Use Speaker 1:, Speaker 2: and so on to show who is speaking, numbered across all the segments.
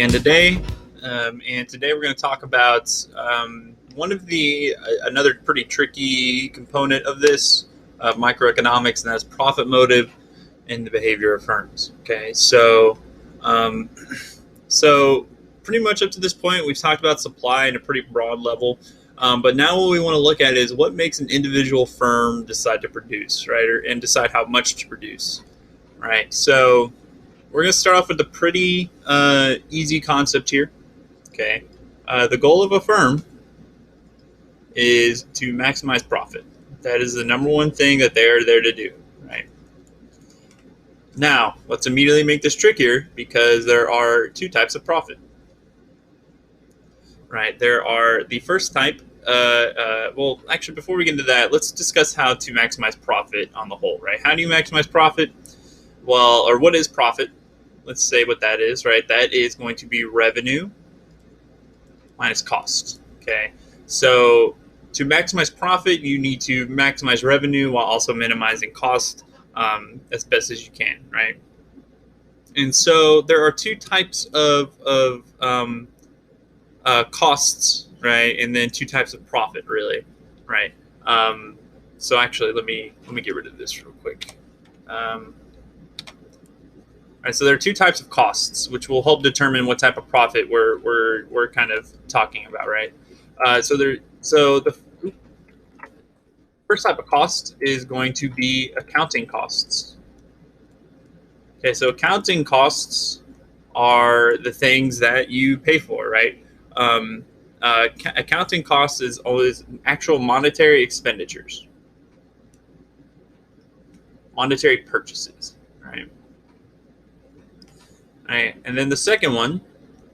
Speaker 1: the end of the day, and today we're going to talk about one of another pretty tricky component of this microeconomics, and that's profit motive in the behavior of firms. Okay, um, so pretty much up to this point, we've talked about supply in a pretty broad level. But now what we want to look at is what makes an individual firm decide to produce, right, and decide how much to produce, right? So we're going to start off with a pretty easy concept here. Okay, the goal of a firm is to maximize profit. That is the number one thing that they are there to do, right? Now, let's immediately make this trickier because there are two types of profit, right? There are the first type. Well, actually, before we get into that, let's discuss how to maximize profit on the whole, right? How do you maximize profit? Well, or what is profit? Let's say what that is, right? That is going to be revenue minus cost. Okay, so to maximize profit, you need to maximize revenue while also minimizing cost as best as you can, right? And so there are two types of costs, right? And then two types of profit, really, right? So actually, let me get rid of this real quick. All right, so there are two types of costs, which will help determine what type of profit we're kind of talking about, right? So the first type of cost is going to be accounting costs. Okay, so accounting costs are the things that you pay for, right? Accounting costs is always actual monetary expenditures, monetary purchases, right? All right, and then the second one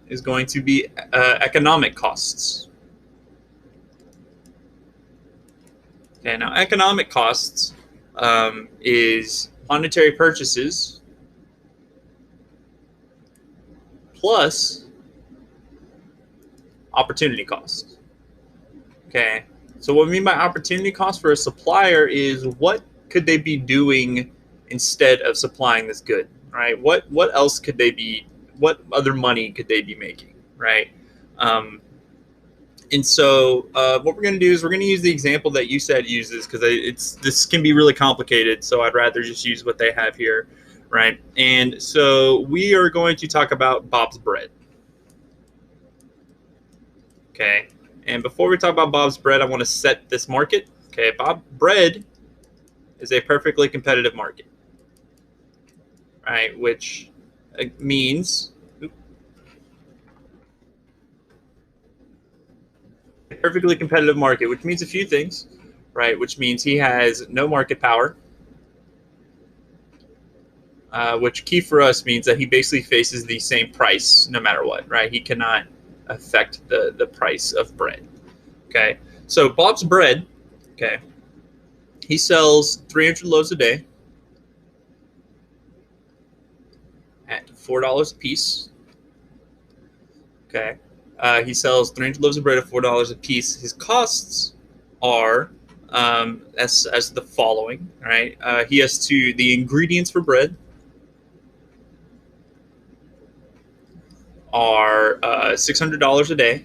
Speaker 1: is going to be economic costs. Okay, now economic costs is monetary purchases plus opportunity cost. Okay, so what we mean by opportunity cost for a supplier is what could they be doing instead of supplying this good, right? What else could they be? What other money could they be making, right? And so what we're going to do is we're going to use the example that you said uses because this can be really complicated. So I'd rather just use what they have here, right? And so we are going to talk about Bob's Bread. Okay, and before we talk about Bob's Bread, I want to set this market. Okay, Bob's Bread is a perfectly competitive market, right? Which means a perfectly competitive market, which means a few things, right? Which means he has no market power, which key for us means that he basically faces the same price no matter what, right? He cannot affect the price of bread. Okay, so Bob's Bread, okay, he sells 300 loaves a day at $4 a piece. Okay, he sells 300 loaves of bread at $4 a piece. His costs are as the following. All right, he has the ingredients for bread are $600 a day,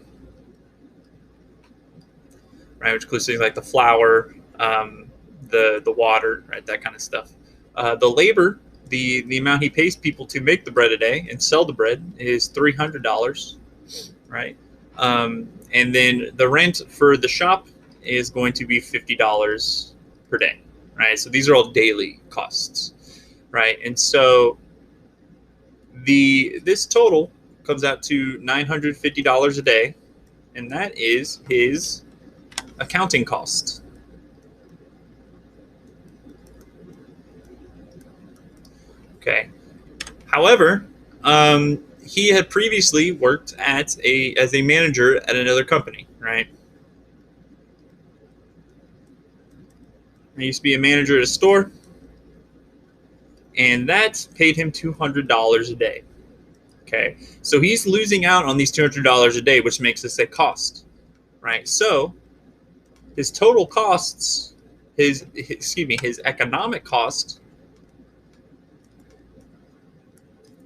Speaker 1: right? Which includes things like the flour, the water, right? That kind of stuff. The labor, the amount he pays people to make the bread a day and sell the bread is $300, right? And then the rent for the shop is going to be $50 per day, right? So these are all daily costs, right? And so this total comes out to $950 a day, and that is his accounting cost. Okay. However, he had previously worked as a manager at another company, right? He used to be a manager at a store, and that paid him $200 a day. Okay, so he's losing out on these $200 a day, which makes this a cost, right? So his total costs, his economic cost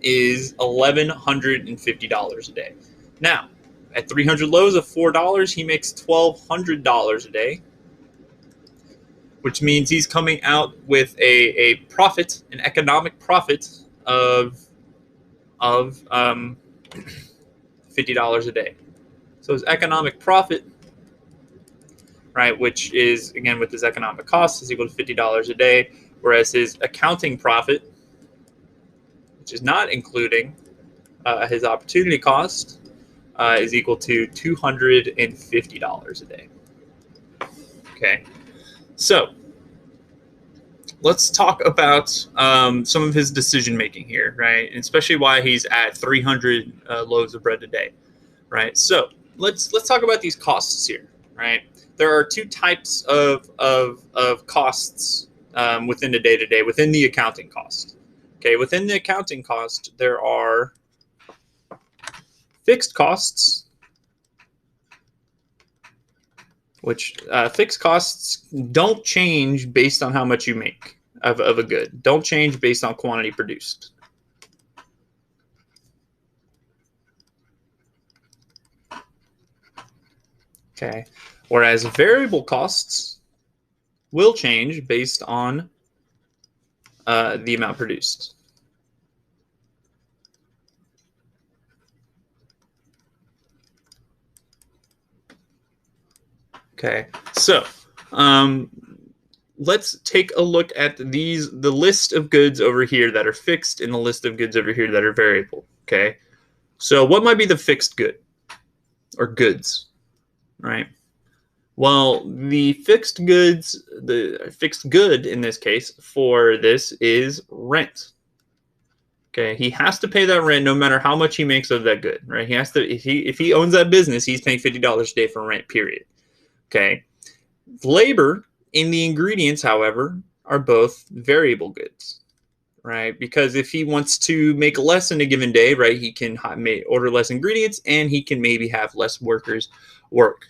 Speaker 1: is $1,150 a day. Now, at 300 loaves of $4, he makes $1,200 a day, which means he's coming out with a profit, an economic profit of $50 a day. So his economic profit, right, which is, again, with his economic cost, is equal to $50 a day, whereas his accounting profit, which is not including his opportunity cost, is equal to $250 a day. Okay, so let's talk about some of his decision making here, right? And especially why he's at 300 loaves of bread a day, right? So let's talk about these costs here, right? There are two types of costs within the day-to-day, within the accounting cost. Okay, within the accounting cost, there are fixed costs, which fixed costs don't change based on how much you make of a good. Don't change based on quantity produced. Okay, whereas variable costs will change based on the amount produced. Okay, so let's take a look at the list of goods over here that are fixed and the list of goods over here that are variable. Okay, so what might be the fixed good or goods, right? Well, the fixed good in this case for this is rent. Okay, he has to pay that rent no matter how much he makes of that good, right? He has to, if he owns that business, he's paying $50 a day for rent, period. Okay, labor and the ingredients, however, are both variable goods, right? Because if he wants to make less in a given day, right, he can order less ingredients and he can maybe have less workers work,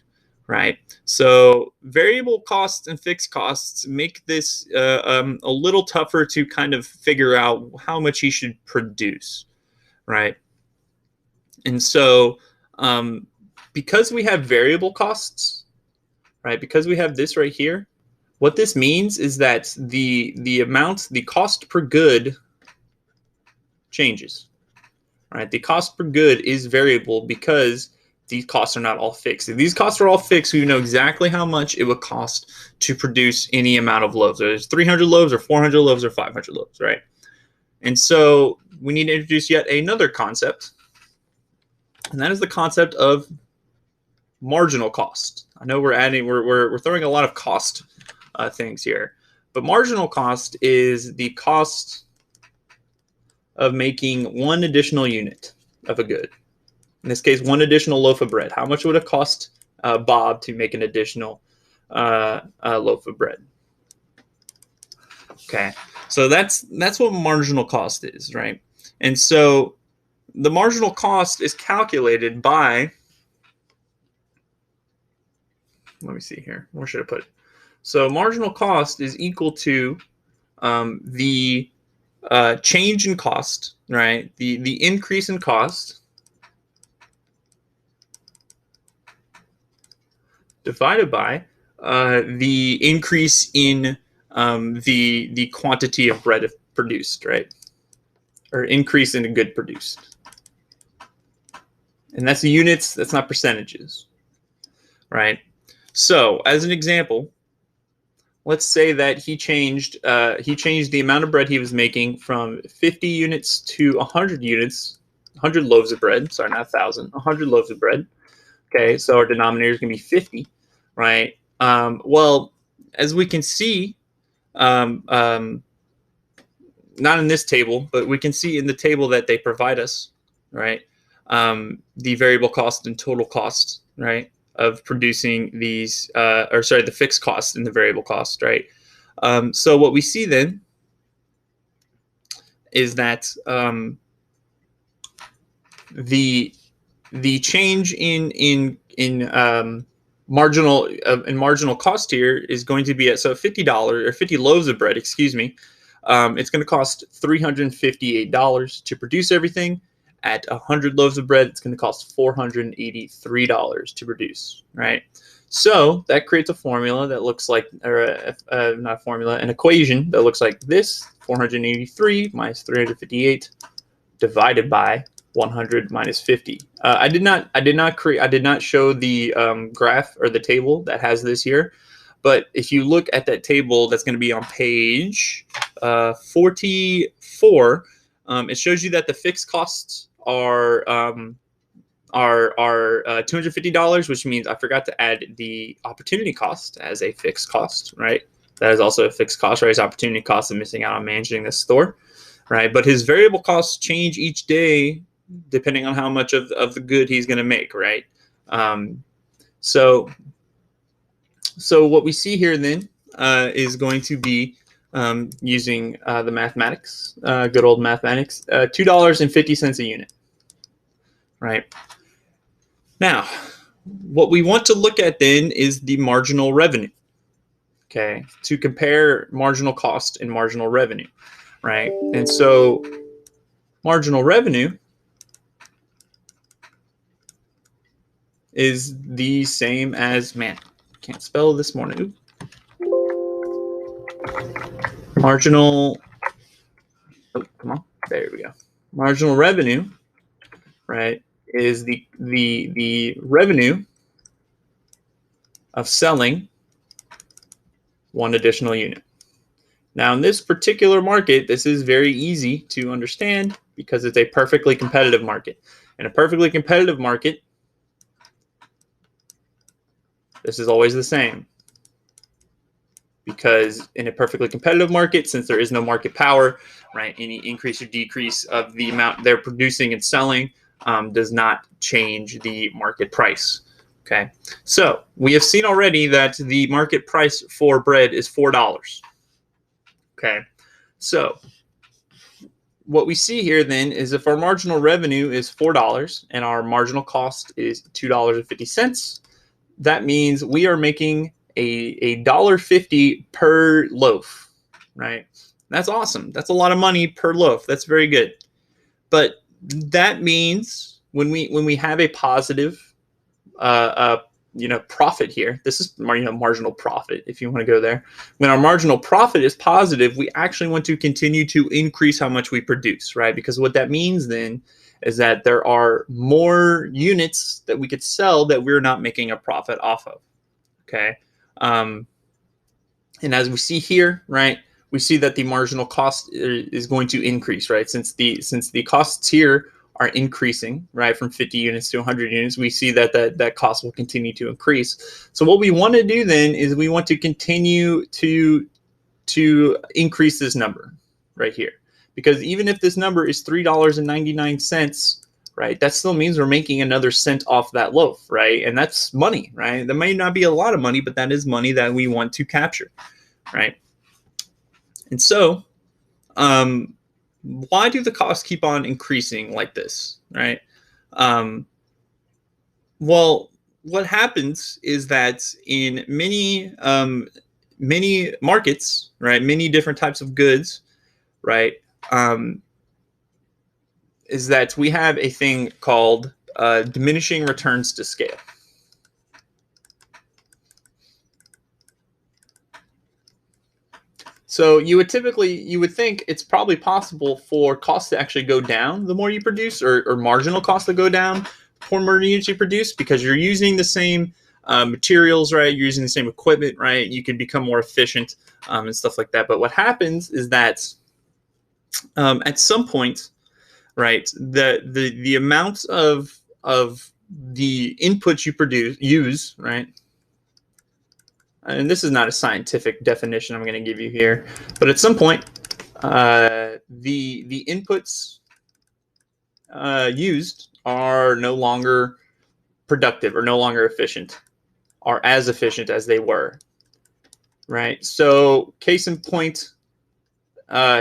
Speaker 1: right? So variable costs and fixed costs make this a little tougher to kind of figure out how much he should produce, right? And so because we have variable costs, right, because we have this right here, what this means is that the cost per good changes, right? The cost per good is variable because these costs are not all fixed. If these costs are all fixed, we know exactly how much it would cost to produce any amount of loaves. Whether it's 300 loaves or 400 loaves or 500 loaves, right? And so we need to introduce yet another concept, and that is the concept of marginal cost. I know we're throwing a lot of cost things here, but marginal cost is the cost of making one additional unit of a good. In this case, one additional loaf of bread. How much would it cost Bob to make an additional loaf of bread? Okay, so that's what marginal cost is, right? And so the marginal cost is calculated by, let me see here, where should I put it? So marginal cost is equal to the change in cost, right? The increase in cost divided by the increase in the quantity of bread produced, right? Or increase in the good produced. And that's the units, that's not percentages, right? So as an example, let's say that he changed the amount of bread he was making from 50 units to 100 units, 100 loaves of bread. Sorry, not 1,000, 100 loaves of bread. Okay, so our denominator is going to be 50, right? Well, as we can see, not in this table, but we can see in the table that they provide us, right? The variable cost and total cost, right, of producing these, the fixed cost and the variable cost, right? So what we see then is that the change in marginal cost here is going to be at $50 or 50 loaves of bread, excuse me, It's going to cost $358 to produce everything. At 100 loaves of bread, it's going to cost $483 to produce, right? So that creates a formula that looks like, or not a formula, an equation that looks like this: 483 minus 358 divided by 100 minus 50. I did not show the graph or the table that has this here, but if you look at that table, that's going to be on page 44. It shows you that the fixed costs are $250, which means I forgot to add the opportunity cost as a fixed cost, right? That is also a fixed cost, right? His opportunity cost of missing out on managing this store, right? But his variable costs change each day depending on how much of the good he's going to make, right? So what we see here then is going to be using the mathematics, good old mathematics, $2.50 a unit, right? Now, what we want to look at then is the marginal revenue, okay, to compare marginal cost and marginal revenue, right? And so marginal revenue is the same as, man, can't spell this morning. Marginal, oh, come on, there we go. Marginal revenue, right, is the revenue of selling one additional unit. Now, in this particular market, this is very easy to understand because it's a perfectly competitive market. In a perfectly competitive market, this is always the same. Because in a perfectly competitive market, since there is no market power, right, any increase or decrease of the amount they're producing and selling does not change the market price. Okay, so we have seen already that the market price for bread is $4. Okay, so what we see here then is if our marginal revenue is $4 and our marginal cost is $2.50, that means we are making a $1.50 per loaf, right? That's awesome. That's a lot of money per loaf. That's very good. But that means when we have a positive profit here, this is marginal profit if you want to go there. When our marginal profit is positive, we actually want to continue to increase how much we produce, right? Because what that means then is that there are more units that we could sell that we're not making a profit off of. Okay. And as we see here, right, we see that the marginal cost is going to increase, right? Since the costs here are increasing, right, from 50 units to 100 units, we see that that cost will continue to increase. So what we want to do then is we want to continue to increase this number right here, because even if this number is $3.99, right, that still means we're making another cent off that loaf, right? And that's money, right? That may not be a lot of money, but that is money that we want to capture, right? And so, why do the costs keep on increasing like this, right? Well, what happens is that in many markets, right, many different types of goods, right, is that we have a thing called diminishing returns to scale. So you would think it's probably possible for costs to actually go down the more you produce, or marginal costs to go down for more units you produce, because you're using the same materials, right? You're using the same equipment, right? You can become more efficient and stuff like that. But what happens is that at some point, right, the amount of the inputs you use, right, and this is not a scientific definition I'm going to give you here, but at some point, the inputs used are no longer productive or no longer efficient, are as efficient as they were, right? So case in point,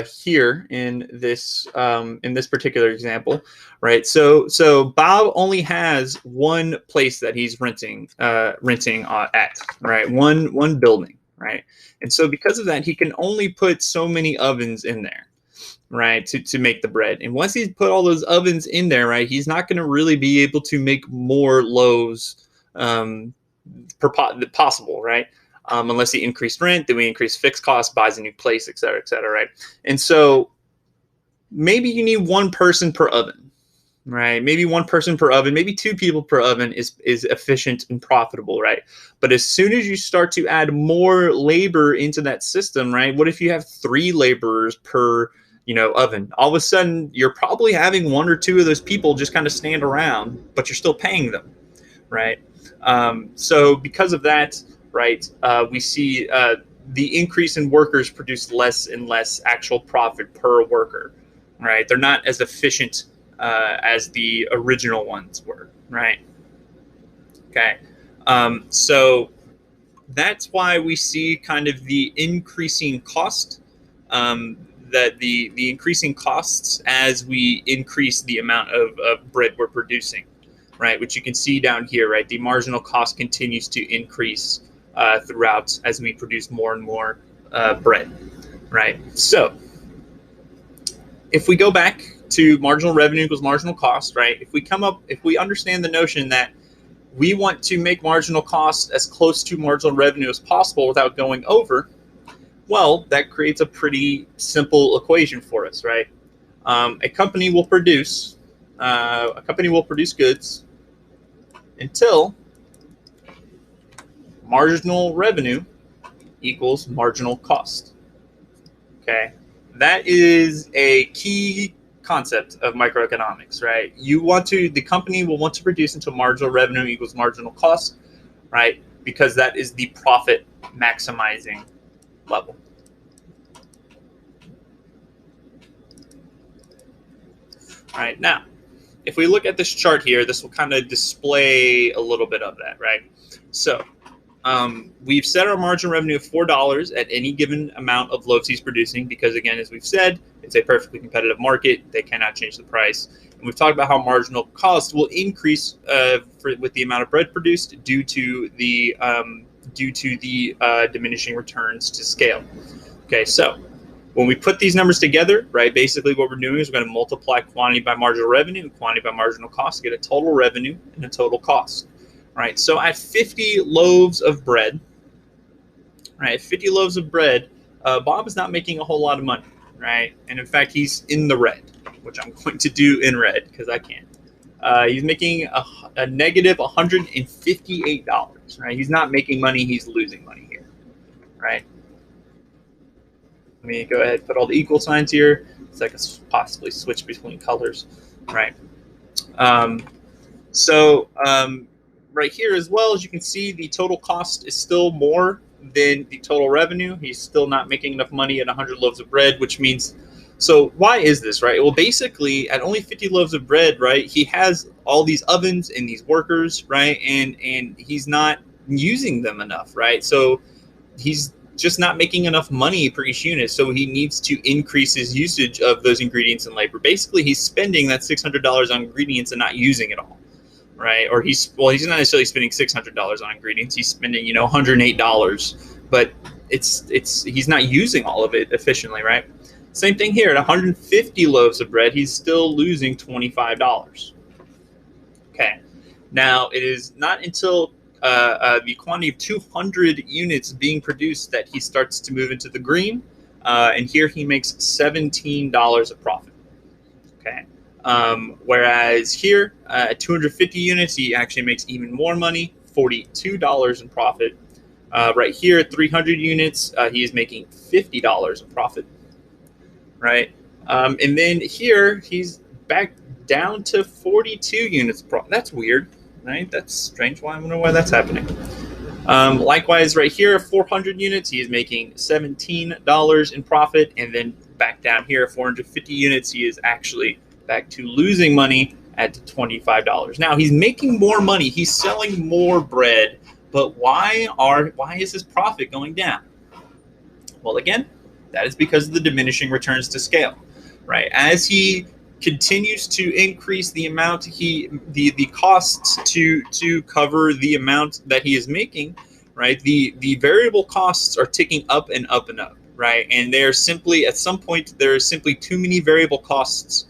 Speaker 1: here in this particular example, right? So Bob only has one place that he's renting at, right? One building, right? And so because of that, he can only put so many ovens in there, right, to make the bread. And once he's put all those ovens in there, right, he's not going to really be able to make more loaves possible, right? Unless he increased rent, then we increase fixed costs, buys a new place, et cetera, right? And so maybe you need one person per oven, right? Maybe one person per oven, maybe two people per oven is efficient and profitable, right? But as soon as you start to add more labor into that system, right? What if you have 3 laborers per oven? All of a sudden, you're probably having 1 or 2 of those people just kind of stand around, but you're still paying them, right? So because of that, right, we see the increase in workers produce less and less actual profit per worker, right? They're not as efficient as the original ones were, right? Okay, so that's why we see kind of the increasing cost, that the increasing costs as we increase the amount of bread we're producing, right? Which you can see down here, right? The marginal cost continues to increase throughout as we produce more and more bread, right? So if we go back to marginal revenue equals marginal cost, right? If we understand the notion that we want to make marginal cost as close to marginal revenue as possible without going over, well, that creates a pretty simple equation for us, right? A company will produce goods until marginal revenue equals marginal cost. Okay, that is a key concept of microeconomics, right? The company will want to produce until marginal revenue equals marginal cost, right? Because that is the profit maximizing level. All right, now, if we look at this chart here, this will kind of display a little bit of that, right? So we've set our marginal revenue of $4 at any given amount of loaves he's producing because, again, as we've said, it's a perfectly competitive market. They cannot change the price. And we've talked about how marginal cost will increase with the amount of bread produced due to the diminishing returns to scale. Okay, so when we put these numbers together, right, basically what we're doing is we're going to multiply quantity by marginal revenue and quantity by marginal cost to get a total revenue and a total cost. Right, so at 50 loaves of bread, right, 50 loaves of bread, Bob is not making a whole lot of money, right? And in fact, he's in the red, which I'm going to do in red because I can. He's making a negative $158, right? He's not making money, he's losing money here, right? Let me go ahead and put all the equal signs here so I can possibly switch between colors, right? Right here as well, as you can see, the total cost is still more than the total revenue. He's still not making enough money at 100 loaves of bread, which means, so why is this, right? Well, basically, at only 50 loaves of bread, right, he has all these ovens and these workers, right, and he's not using them enough, right? So he's just not making enough money per each unit, so he needs to increase his usage of those ingredients and labor. Basically, he's spending that $600 on ingredients and not using it all. Right, or he's not necessarily spending $600 on ingredients. He's spending $108, but he's not using all of it efficiently, right? Same thing here at 150 loaves of bread, he's still losing $25. Okay, now it is not until the quantity of 200 units being produced that he starts to move into the green, and here he makes $17 of profit. Okay. Whereas here at 250 units, he actually makes even more money, $42 in profit. Right here at 300 units, he is making $50 in profit. Right, and then here he's back down to 42 units. That's weird, right? That's strange. I wonder why that's happening. Likewise, right here at 400 units, he is making $17 in profit, and then back down here at 450 units, he is actually back to losing money at $25. Now he's making more money, he's selling more bread, but why is his profit going down? Well, again, that is because of the diminishing returns to scale, right? As he continues to increase the amount the costs to cover the amount that he is making, right? The variable costs are ticking up and up and up, right? And they're simply, at some point, there are simply too many variable costs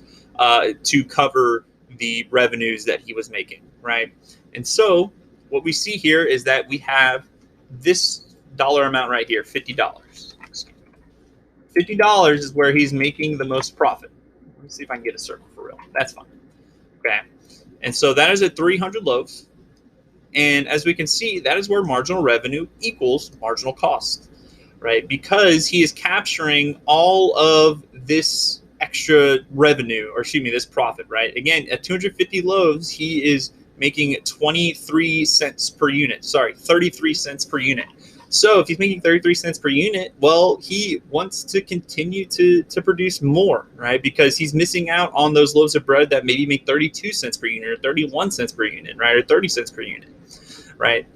Speaker 1: to cover the revenues that he was making, right? And so what we see here is that we have this dollar amount right here, $50. $50 is where he's making the most profit. Let me see if I can get a circle for real. That's fine. Okay. And so that is at 300 loaves. And as we can see, that is where marginal revenue equals marginal cost, right? Because he is capturing all of this extra revenue, or excuse me, this profit, right? Again, at 250 loaves, he is making 23 cents per unit. Sorry, 33 cents per unit. So if he's making 33 cents per unit, well, he wants to continue to produce more, right? Because he's missing out on those loaves of bread that maybe make 32 cents per unit or 31 cents per unit, right? Or 30 cents per unit, right?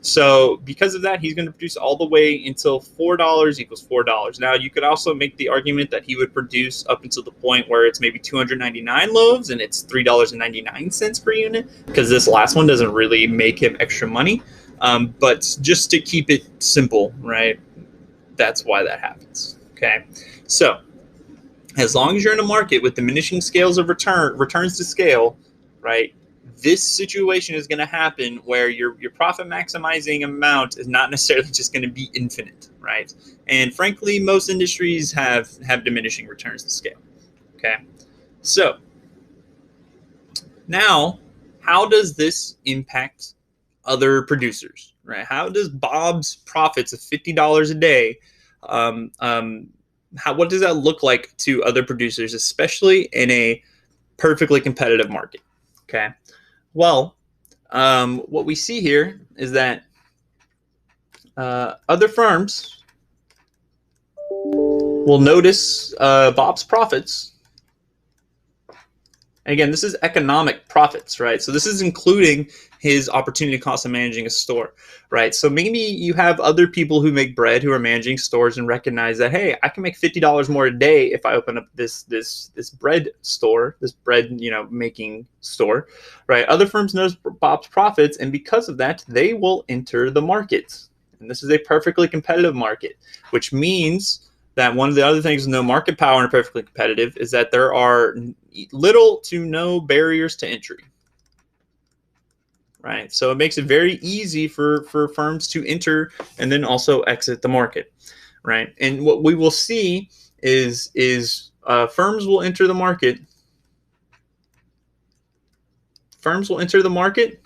Speaker 1: So because of that, he's going to produce all the way until $4 equals $4. Now, you could also make the argument that he would produce up until the point where it's maybe 299 loaves and it's $3.99 per unit, because this last one doesn't really make him extra money. But just to keep it simple, right? That's why that happens. Okay. So as long as you're in a market with diminishing scales of returns to scale, right? This situation is going to happen where your profit maximizing amount is not necessarily just going to be infinite, right? And frankly, most industries have diminishing returns to scale. Okay. So now, how does this impact other producers, right? How does Bob's profits of $50 a day, what does that look like to other producers, especially in a perfectly competitive market? Okay. Well, what we see here is that other firms will notice Bob's profits. Again, this is economic profits, right? So this is including his opportunity cost of managing a store, right? So maybe you have other people who make bread who are managing stores and recognize that, hey, I can make $50 more a day if I open up this bread store, this bread making store, right? Other firms notice Bob's profits, and because of that, they will enter the market. And this is a perfectly competitive market, which means that one of the other things with no market power and perfectly competitive is that there are little to no barriers to entry, right? So it makes it very easy for firms to enter and then also exit the market, right? And what we will see is firms will enter the market. Firms will enter the market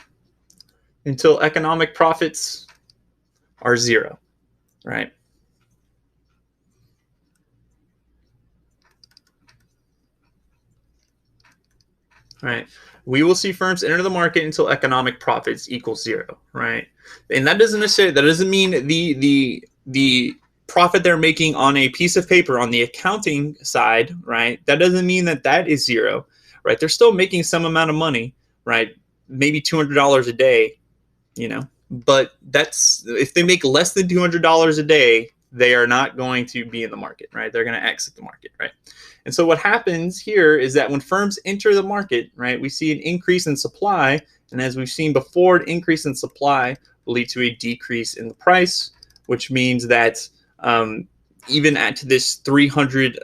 Speaker 1: until economic profits are zero, right? Right. We will see firms enter the market until economic profits equal zero, right? And that doesn't mean the profit they're making on a piece of paper on the accounting side, right? That doesn't mean that is zero, right? They're still making some amount of money, right? Maybe $200 a day, but that's, if they make less than $200 a day, they are not going to be in the market, right? They're going to exit the market, right? And so what happens here is that when firms enter the market, right, we see an increase in supply. And as we've seen before, an increase in supply will lead to a decrease in the price, which means that even at this 300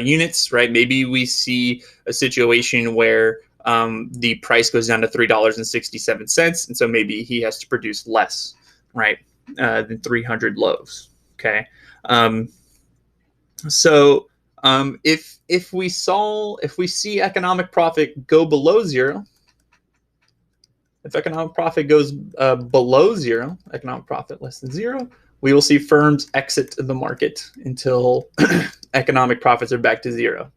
Speaker 1: units, right, maybe we see a situation where the price goes down to $3.67. And so maybe he has to produce less, right, than 300 loaves. Okay. If we see economic profit go below zero, if economic profit goes below zero, economic profit less than zero, we will see firms exit the market until economic profits are back to zero,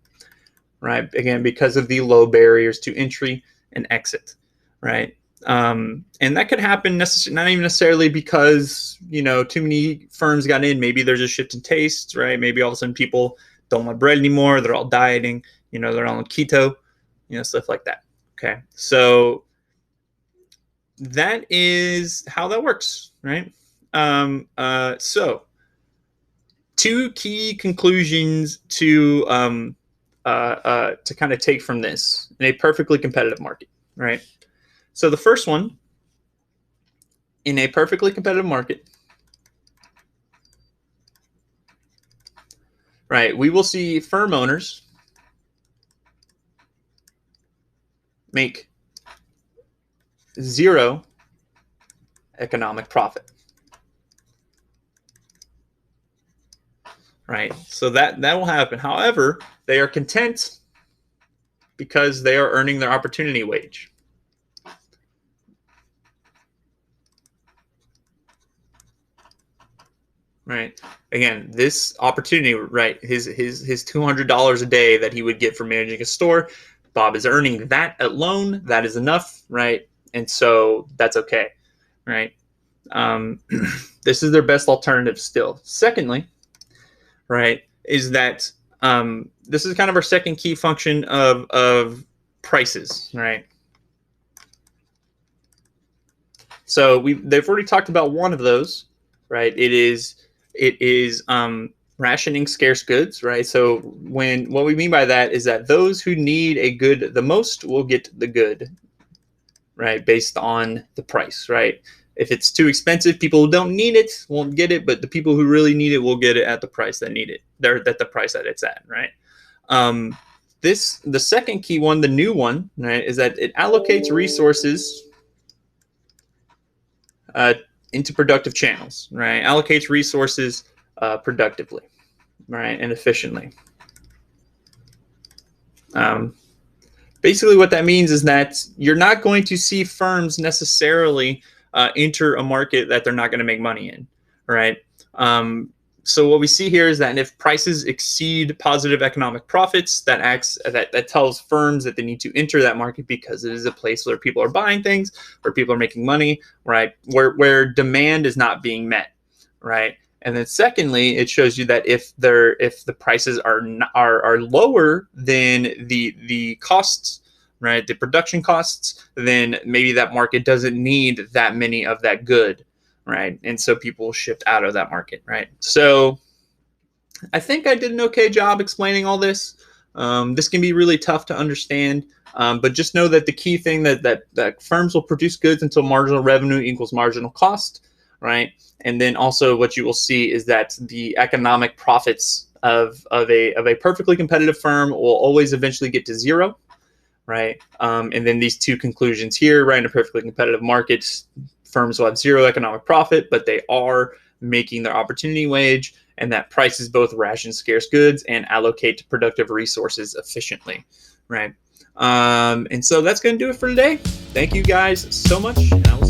Speaker 1: right? Again, because of the low barriers to entry and exit, right? And that could happen not even necessarily because too many firms got in. Maybe there's a shift in taste, right? Maybe all of a sudden people don't want bread anymore. They're all dieting. They're all on keto, stuff like that. Okay, so that is how that works, right? So two key conclusions to kind of take from this in a perfectly competitive market, right? So the first one in a perfectly competitive market, right, we will see firm owners make zero economic profit. Right? So that will happen. However, they are content because they are earning their opportunity wage. Right? Again, this opportunity, right? His $200 a day that he would get for managing a store, Bob is earning that alone. That is enough, right? And so that's okay, right? Um, this is their best alternative still. Secondly, right, is that this is kind of our second key function of prices, right? So they've already talked about one of those, right? It is rationing scarce goods, right? So what we mean by that is that those who need a good the most will get the good, right? Based on the price, right? If it's too expensive, people who don't need it won't get it, but the people who really need it will get it at the price that need it. They're at the price that it's at, right? Um, the second key one, the new one, right, is that it allocates resources uh, into productive channels, right? Allocates resources productively, right, and efficiently. Um, Basically, what that means is that you're not going to see firms necessarily enter a market that they're not going to make money in, right? So what we see here is that if prices exceed positive economic profits, that tells firms that they need to enter that market because it is a place where people are buying things, where people are making money, right? Where demand is not being met, right? And then secondly, it shows you that if the prices are lower than the costs, right, the production costs, then maybe that market doesn't need that many of that good, right? And so people shift out of that market, right? So I think I did an okay job explaining all this. This can be really tough to understand, but just know that the key thing that firms will produce goods until marginal revenue equals marginal cost, right? And then also what you will see is that the economic profits of a perfectly competitive firm will always eventually get to zero, right? And then these two conclusions here, right? In a perfectly competitive market, firms will have zero economic profit, but they are making their opportunity wage, and that prices both ration scarce goods and allocate productive resources efficiently, right? And so that's going to do it for today. Thank you guys so much, and I will